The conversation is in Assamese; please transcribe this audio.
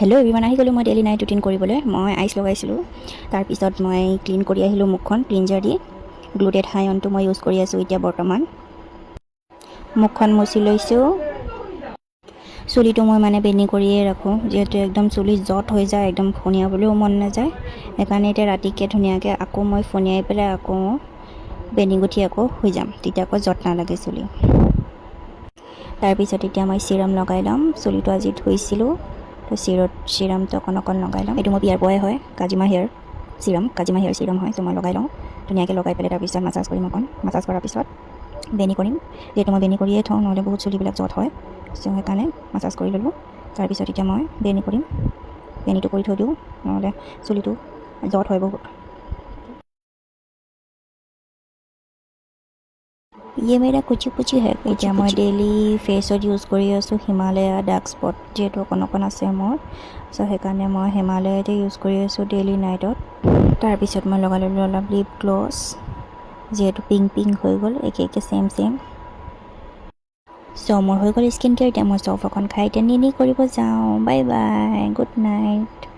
হেল্ল' এভৰিৱান, আহি গ'লোঁ মই ডেইলি নাইট ৰুটিন কৰিবলৈ। মই আইচ লগাইছিলোঁ, তাৰপিছত মই ক্লিন কৰি আহিলোঁ মুখখন ক্লিনজাৰ দি। গ্লুটেড হাইঅনটো মই ইউজ কৰি আছোঁ এতিয়া বৰ্তমান। মুখখন মুচি লৈছোঁ। চুলিটো মই মানে বেনি কৰিয়ে ৰাখোঁ, যিহেতু একদম চুলি জট হৈ যায়, একদম ফণিয়াবলৈও মন নাযায়। সেইকাৰণে এতিয়া ৰাতিকৈ ধুনীয়াকৈ আকৌ মই ফণিয়াই পেলাই আকৌ বেনি গুঠি আকৌ শুই যাম, তেতিয়া আকৌ জট নালাগে চুলি। তাৰপিছত এতিয়া মই চিৰাম লগাই ল'ম। চুলিটো আজি ধুইছিলোঁ, তো চিৰামটো অকণ লগাই ল'ম। এইটো মোৰ বিয়াৰ পৰাই হয়, কাজিমা হেয়াৰ চিৰাম হয়। তো মই লগাই লওঁ ধুনীয়াকৈ, লগাই পেলাই তাৰপিছত মাছাজ কৰিম। মাছাজ কৰাৰ পিছত বেনি কৰিম, যিহেতু মই বেনি কৰিয়ে থওঁ, নহ'লে বহুত চুলিবিলাক জট হয়। চ' সেইকাৰণে মাছাজ কৰি ল'লোঁ। তাৰপিছত এতিয়া মই বেনি কৰিম, বেনিটো কৰি থৈ দিওঁ, নহ'লে চুলিটো জট হয় বহুত। ये मेरा कुची पुची है। এতিয়া মই ডেইলি ফেচত ইউজ কৰি আছোঁ হিমালয়া ডাৰ্ক স্পট, যিহেতু অকণ আছে মোৰ। চ' সেইকাৰণে মই হিমালয়াতে ইউজ কৰি আছোঁ ডেইলি নাইটত। তাৰপিছত মই লগাই ল'লোঁ অলপ লিপ গ্লছ, যিহেতু পিংক হৈ গ'ল, একে ছেম। চ' মোৰ হৈ গ'ল স্কিন কেয়াৰ। এতিয়া মই চফ অকণ খাই এতিয়া নিনি কৰিব যাওঁ। Bye bye, good night.